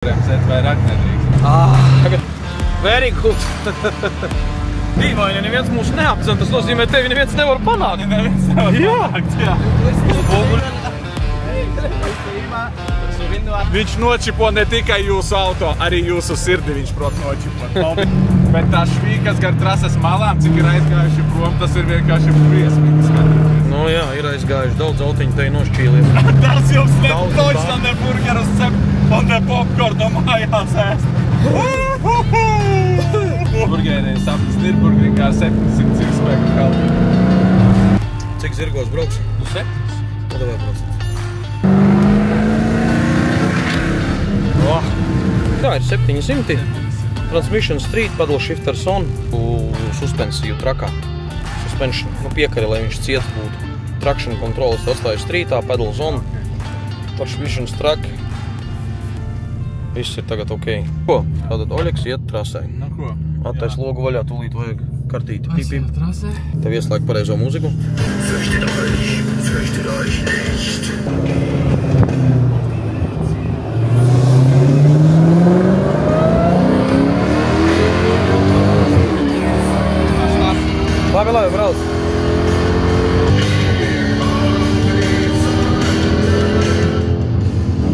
bremzēt vairāk nedrīkst. Tagad very good. Dīvaini, neviens mūs neapdzen, tas nozīmē, tevi neviens nevar panākt. Neviens nevar panākt, jā. Viņš nočipo ne tikai jūsu auto, arī jūsu sirdi viņš prot nočipot. Bet tā švīkas gar trases malām, cik ir aizgājuši prom, tas ir vienkārši briesmīgi skatīties. Nu jā, ir aizgājuši daudz autiņu te nošķīlies. Tas jums netočna ne burgerus cep un ne popkornu mājās ēst. Burgerī sapnis Nürburgringā 700 cirspēku kaloriju. Cik zirgos brauks? 7. Nu, davai brauc. Tā ir 700. Transmission street, pedal shifters on, suspensiju trakā. Suspension, nu piekari, lai viņš ciets būtu. Traction controls atstāju streetā, pedals on. Transmissions track. Viss ir tagad ok. Ko? Tātad Oļeks iet trasē. Nu ko? Attais logu vaļā, tūlīt vajag kartīti. Aiziet trasē. Tev ieslēgt pareizo mūziku. Fürchtet euch nicht. Labi, brauc.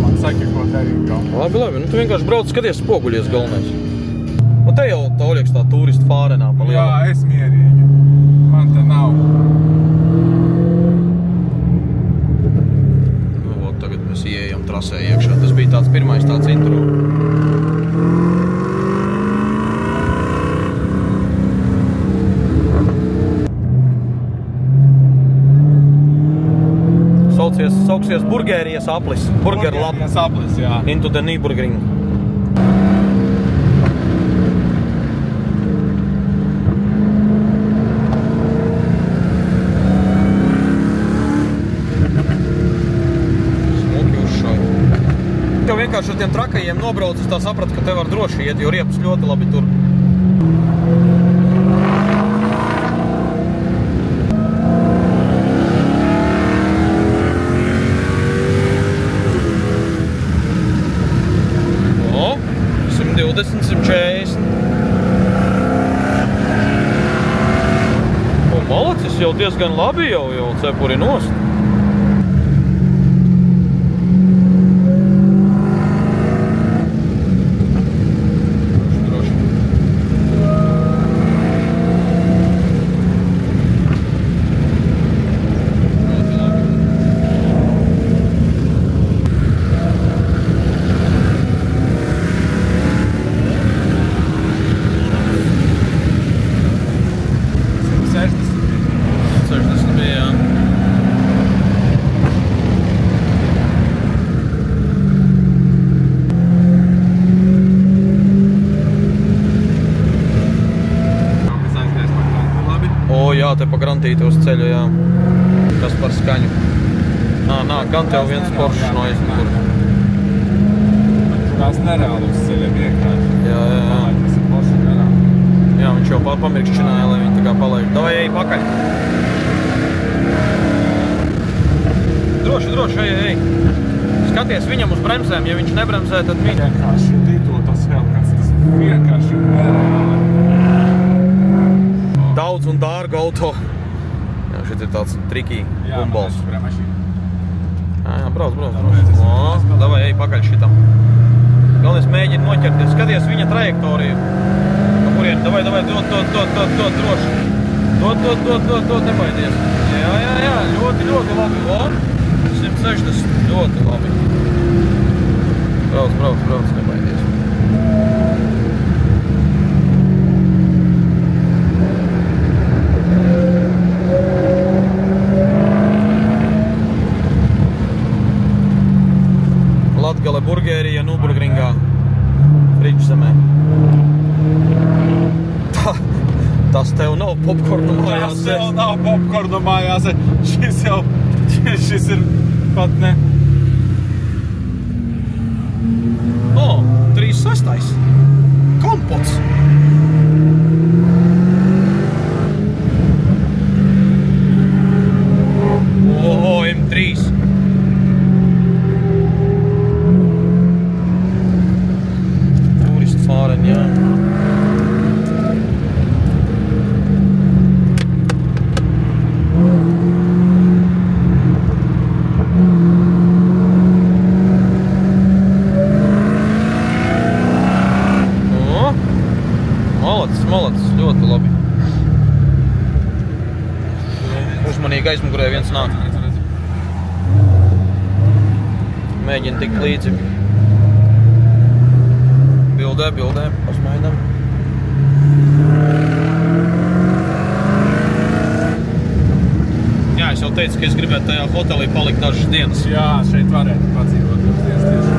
Man saki, ko darīt galvenais. Labi, nu tu vienkārši brauc, skaties spoguļies galvenais. Un te jau tā Oļeks tā turistu fārenā pa lielu. Jā, es mierīgi. Man te nav. Nu, tagad mēs ieejam trasē iekšā. Tas bija tāds pirmais tāds intro. Sauksies Burgerijas aplis. Burger lab. Burgerijas aplis, jā. Into the Nürburgring. Smuki uzšauj. Tev vienkārši ar tiem trakajiem nobraucis, tā saprat, ka te var droši iet, jo riepas ļoti labi tur. Malacis jau diezgan labi jau cepuri nost. Jā, te pa grantīti uz ceļu, jā. Kas par skaņu. Nāk, gan tev viens Porsche no aizmur. Tās nereāli uz ceļiem vienkārši. Jā. Tas ir Porsche garām. Jā, viņš jau pamirkšķināja, lai viņi tā kā palaiž. Davai, ej, pakaļ. Droši, ej. Skaties viņam uz bremzēm, ja viņš nebremzē, tad viņi. Vienkārši dito tas vēl kāds, tas vienkārši nereāli. Daudz un dārgu auto. Jā, šeit ir tāds trikī bumbals. Jā, brauc. Davai, ej, pakaļ šitam. Galvenais mēģini noķerties. Skaties viņa trajektoriju. Pa kurien, davai, dod, droši. Dod, nebaidies. Jā, ļoti labi. 160, ļoti labi. Brauc, nebaidies. Latgale Burgerija Nürburgringā, Fričzemē. Tas tev nav popkornu mājās. Tas tev nav popkornu mājās. Šis ir pat ne. 36. Kompots. M3. gaismu, kurai viens nāk. Mēģina tikt līdzi. Bildē, pasmaidam. Jā, es jau teicu, ka es gribētu tajā hotelī palikt dažas dienas. Jā, šeit varētu padzīvot dažas dienas tieši.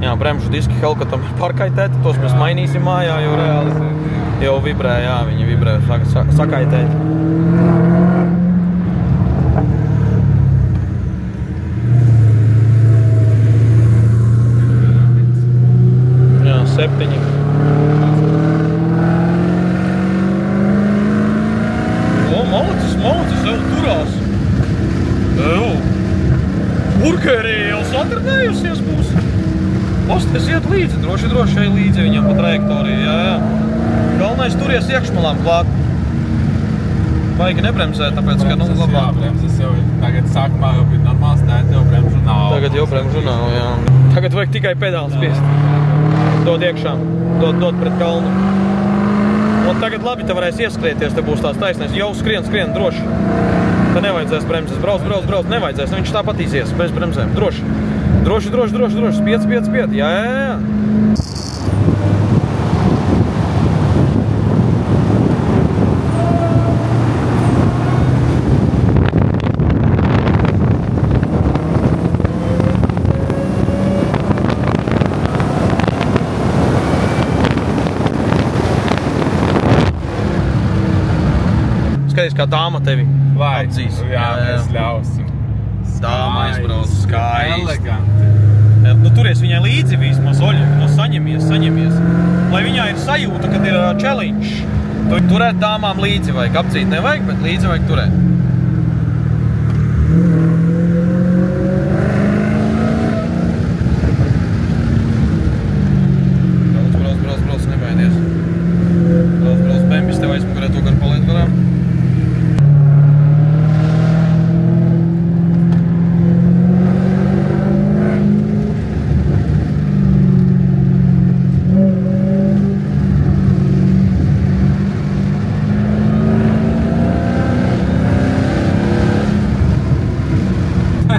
Jā, bremžu diski Hellcatam ir parkaitēti, tos mēs mainīsim mājā, jo reāli jau vibrē, jā, viņi vibrē, sakaitēti. Jā, 7. Malicis, jau turās. Burgerī jau saturnējusies būs. Es iet līdzi, droši ej līdzi viņam pa trajektoriju, jā. Galvenais turies iekšmalām klāt. Baigi nebremzē, tāpēc, ka, nu, labāk. Jā, bremzes jau tagad sākumā jau bija normāls, tēt jau bremžu nav. Tagad jau bremžu nav, jā. Tagad vajag tikai pedāli spiest. Dod iekšā, dod pret kalnu. Un tagad labi, te varēs ieskrieties, te būs tās taisnēs. Jau skrien, droši. Te nevajadzēs bremzes, brauc, nevajadzēs. Viņš tāpat izies bez bremzēm, droši. Droši, spied, jā. Skaties, kā dāma tevi apdzīs. Jā, mēs ļausim. Dāma aizbrauc skaisti. Eleganti. Nu, turies viņai līdzi vismaz, Oļa, no saņemies. Lai viņai ir sajūta, kad ir challenge. Turēt dāmām līdzi vajag, apdzīt nevajag, bet līdzi vajag turēt. Brauc, nebaidies. Brauc, bembis tev aizmugurē to gar paliet garām.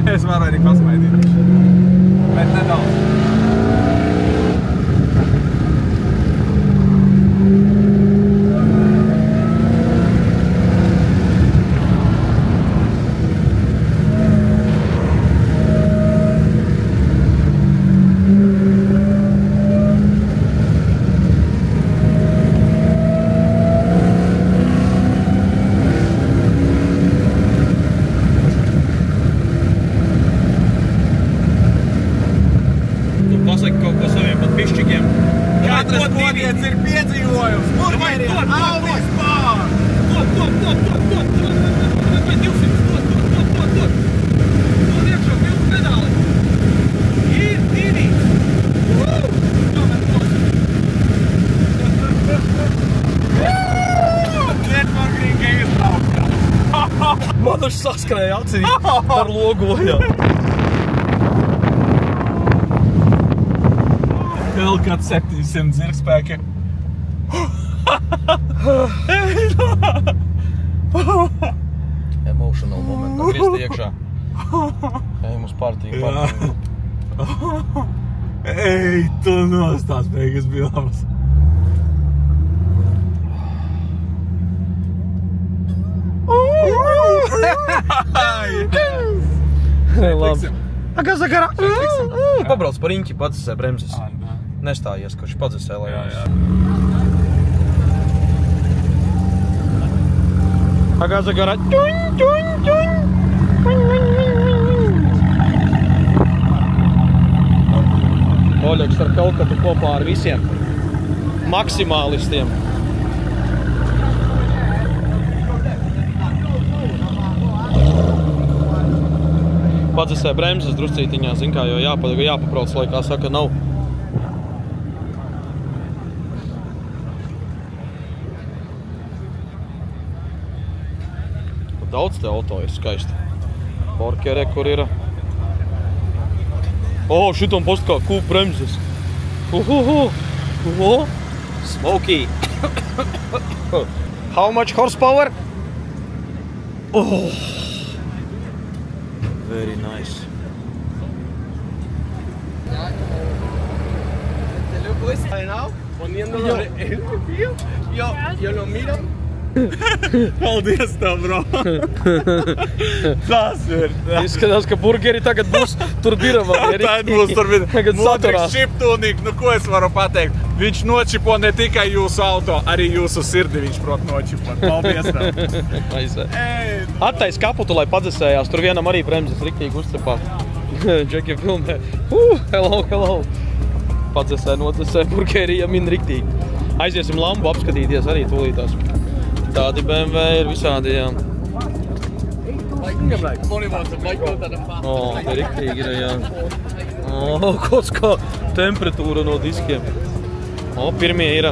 Es varu arī pasmaidīt. Bet nedaudz. Pasaki kaut ko saviem pat pišķikiem. Katras kodietis ir piedzīvojums. Burgeri, Alvis pār! Dod! 200, dod! Dod iekšā, pilnu pedāli! Ir tīrīgs! Netvorkīgi izbraukā. Man taču saskrēja acī ar logoļā. Hellcat 700 zirgspēki. Emotional moment, griezti iekšā. Ejam uz partiju. Ej, tu nostās beigas bija labas. Labi. Pabrauc par riņķi, padzesē bremzes. Nestājies, kurš padzesē, lai jās. Agaza garā. Oļegs ar Hellcatu kopā ar visiem maksimālistiem. Padzesē bremzes druscītiņā, zin kā, jo jāpabrauc, lai kā saka, nav. Daudz te auto ir skaisti. Porkere, kur ir. O, šitam post kā kūp bremzes. Smokey. How much horsepower? Oh, very nice. Poniéndolo en el review, yo lo miro. Paldies tev, bro! Tas ir! Izskatās, ka burgeri tagad būs tur biravā. Tad būs tur Tagad saturās. šiptūnīgi, nu ko es varu pateikt? Viņš nočipo ne tikai jūsu auto, arī jūsu sirdi viņš prot nočipot. Paldies tev! Attais kaputu, lai padzesējās. Tur vienam arī bremzes riktīgi uzcepās. Džeki filmē. Hello. Padzesē, nocesē, burgeri min riktīgi. Aiziesim Lambu apskatīties arī tūlītās. Tādi BMW ir visādi, jā. O, riktīgi ir, jā. O, kaut kā temperatūra no diskiem. O, pirmie ir.